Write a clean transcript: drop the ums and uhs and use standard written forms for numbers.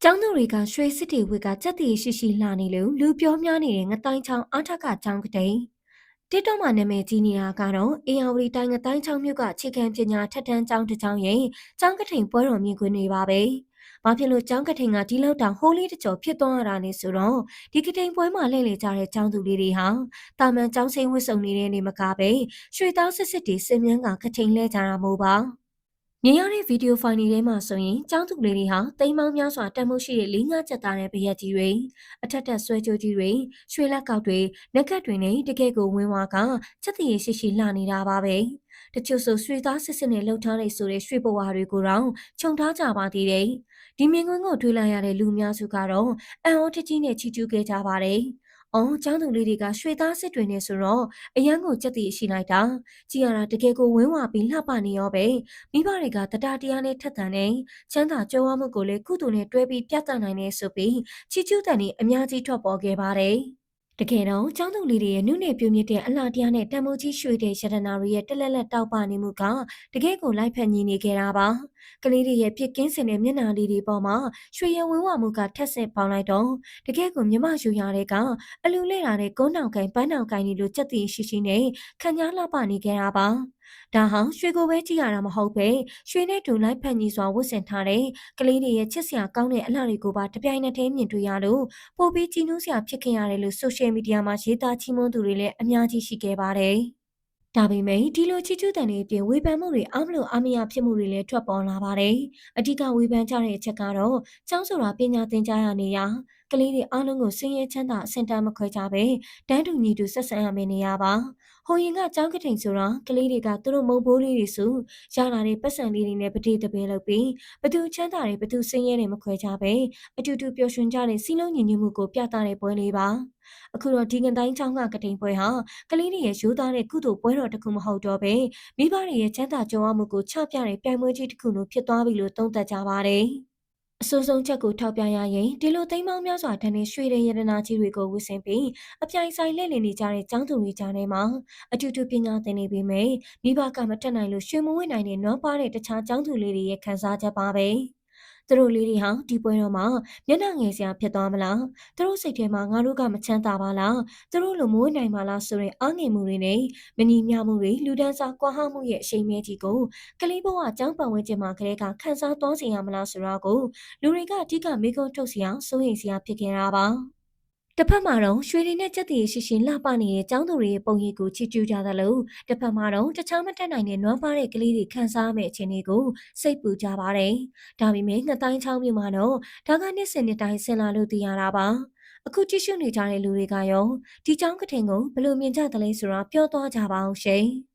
ကျောင်းသူတွေကရွှေစစ်တီဝက်ကစက်တီရှိရှိလာနေလို့လူပြောများနေတဲ့ငတိုင်းချောင်းအားထက်ကကျောင်းကတိန်တစ်တော့မှနာမည်ကြီးနေတာကတော့အေယာဝတီတိုင်းငတိုင်းချောင်းမြို့ကအခြေခံပညာထက်တန်းကျောင်းတစ်ကျောင်းရဲ့ကျောင်းကတိန်ပွဲတော်မြင်ကွင်းတွေပါပဲ။ဘာဖြစ်လို့ကျောင်းကတိန်ကဒီလောက်တောင်ဟိုးလေးတကြော်ဖြစ်သွားရတာလဲဆိုတော့ဒီကတိန်ပွဲမှာလှည့်လည်ကြတဲ့ကျောင်းသူလေးတွေဟာတာမန်ကျောင်းစိမ်းဝတ်စုံနေတဲ့နေမကပဲရွှေသားစစ်စစ်တီစင်မြန်းကကတိန်လဲကြတာမို့ပါ။မြင်ရတဲ့ဗီဒီယိုဖိုင်တွေထဲမှာဆိုရင်ကျောင်းသူလေးတွေဟာတိမ်မောင်းများစွာတန်မိုးရှိတဲ့လေးငါးချက်သားတဲ့ဗရက်ကြီးတွေအထက်ထက်ဆွဲကြိုးကြီးတွေရွှေလက်ကောက်တွေနက်ကတ်တွေနဲ့တကယ်ကိုဝင်းဝါကချက်တရရှိရှိလှနေတာပါပဲတချို့ဆိုရွှေသားစစ်စစ်နဲ့လှုပ်ထားတဲ့ဆိုတဲ့ရွှေပဝါတွေကိုတော့ခြုံထားကြပါသေးတယ်ဒီမြင်ကွင်းကိုတွေ့လာရတဲ့လူများစုကတော့အံ့ဩတကြီးနဲ့ချီကျူးခဲ့ကြပါတယ်အော်ကျောင်းသူလေးတွေကရွှေသားစစ်တွေနဲ့ဆိုတော့အရန်ကိုကြက်တီရှိလိုက်တာကြည်ရတာတကယ်ကိုဝင်းဝါပြီးလှပနေရောပဲမိဘတွေကတရားနဲ့ထက်သန်နေချမ်းသာကြွယ်ဝမှုကိုလည်းကုသိုလ်နဲ့တွဲပြီးပြသနိုင်နေဆိုပြီးချီကျူးတန်တွေအများကြီးထွက်ပေါ်ခဲ့ပါတယ်တကယ်တော့ကျောင်းသူလေးတွေရဲ့နုနယ်ပြုမြင့်တဲ့အလှတရားနဲ့တန်မိုးကြီးရွှေတဲ့ရတနာတွေရဲ့တလက်လက်တောက်ပနေမှုကတကယ်ကိုလိုက်ဖက်ညီနေခဲ့တာပါကလေးတွေရဲ့ပြစ်ကင်းစင်တဲ့မျက်နှာလေးတွေပေါ်မှာရွှေရဝင်းဝမှုကထက်ဆင့်ပေါင်းလိုက်တော့တကယ်ကိုမြမယူရတဲ့ကအလူလဲတာတဲ့ကုန်းတောင်ကိုင်ပန်းတောင်ကိုင်တွေလိုစက်တီရှိရှိနဲ့ခံကြားလှပနေခဲ့တာပါဒါဟောင်းရွှေကိုပဲကြည့်ရတာမဟုတ်ပဲရွှေနဲ့တူလိုက်ဖက်ညီစွာဝတ်ဆင်ထားတဲ့ကလေးတွေရဲ့ချစ်စရာကောင်းတဲ့အလှတွေကိုပါတပြိုင်နက်တည်းမြင်တွေ့ရလို့ပိုပြီးကြည်နူးစရာဖြစ်ခဲ့ရတယ်လို့ဆိုရှယ်မီဒီယာမှာရေးသားချီးမွမ်းသူတွေလည်းအများကြီးရှိခဲ့ပါတယ်။ဒါပေမဲ့ဒီလိုချီကျူးတန်တွေအပြင်ဝေဖန်မှုတွေအားမလို့အားမရဖြစ်မှုတွေလည်းထွက်ပေါ်လာပါတယ်။အဓိကဝေဖန်ကြတဲ့အချက်ကတော့ကျောင်းဆိုတာပညာသင်ကြားရနေရကလေးတွေအားလုံးကိုစင်ရဲချမ်းသာအဆင့်တန်းမခွဲကြပဲတန်းတူညီတူဆက်ဆံရမယ့်နေရာပါ။ဟိုရင်ကကျောင်းကထိန်ဆိုတာကလေးတွေကသူတို့မုံဘိုးလေးတွေဆိုရလာတဲ့ပတ်စံလေးတွေနဲ့ပတိတပင်းလုပ်ပြီးဘသူချမ်းသာတွေဘသူစင်ရဲတွေမခွဲကြပဲအတူတူပျော်ရွှင်ကြတဲ့စီလုံးညီညွတ်မှုကိုပြသတဲ့ပွဲလေးပါ။အခုတော့ဒီငတိုင်းချောင်းကကတိန်ပွဲဟာကလေးတွေရဲ့ရိုးသားတဲ့ကုသိုလ်ပွဲတော်တစ်ခုမဟုတ်တော့ပဲမိဘတွေရဲ့ချမ်းသာကြွယ်ဝမှုကိုချပြတဲ့ပြိုင်ပွဲကြီးတစ်ခုလိုဖြစ်သွားပြီလို့သုံးသပ်ကြပါတယ်။အဆိုးဆုံးချက်ကိုထောက်ပြရရင်ဒီလိုသိမ်းပေါင်းများစွာတန်းတဲ့ရွှေရည်ရတနာကြီးတွေကိုဝစ်ဆင်ပြီးအပြိုင်ဆိုင်လှည့်လည်နေကြတဲ့ကျောင်းသူတွေကြားထဲမှာအတူတူပညာသင်နေပေမဲ့မိဘကမတက်နိုင်လို့ရွှေမဝင့်နိုင်တဲ့နွမ်းပါတဲ့တခြားကျောင်းသူလေးတွေရဲ့ခံစားချက်ပါပဲ။သူတို့လေးတွေဟာဒီပွဲတော်မှာမျက်နှာငယ်စရာဖြစ်သွားမလားသူတို့စိတ်ထဲမှာငါတို့ကမချမ်းသာပါလားသူတို့လိုမဝင့်နိုင်ပါလားဆိုတဲ့အားငယ်မှုတွေနဲ့မညီမျှမှုတွေလူဒန်းစားကွာဟမှုရဲ့အရှိန်မဲကြီးကိုကလေးဘဝကျောင်းပတ်ဝန်းကျင်မှာကလေးကခန်းစားသွားစေရမလားဆိုတော့ကိုလူတွေကအဓိကမေးခွန်းထုတ်စရာစိုးရိမ်စရာဖြစ်ခဲ့တာပါတစ်ဖက်မှာတော့ရွှေတွေနဲ့ကြက်တည်ရှိရှိလှပနေတဲ့ကျောင်းသူတွေရဲ့ပုံရိပ်ကိုချီကျူးကြသလိုတစ်ဖက်မှာတော့တခြားမတက်နိုင်တဲ့နွမ်းပါးတဲ့ကလေးတွေခန်းစားမဲ့အခြေအနေကိုစိတ်ပူကြပါတယ်။ဒါပေမဲ့ငတိုင်းချောင်းမြို့မှာတော့ဒါကနှစ်စဉ်နှစ်တိုင်းဆင်လာလို့သိရတာပါ။အခုကြည့်ရှုနေကြတဲ့လူတွေကရောဒီကျောင်းကထင်ကိုဘယ်လိုမြင်ကြသလဲဆိုတာပြောသွားကြပါအောင်ရှင်။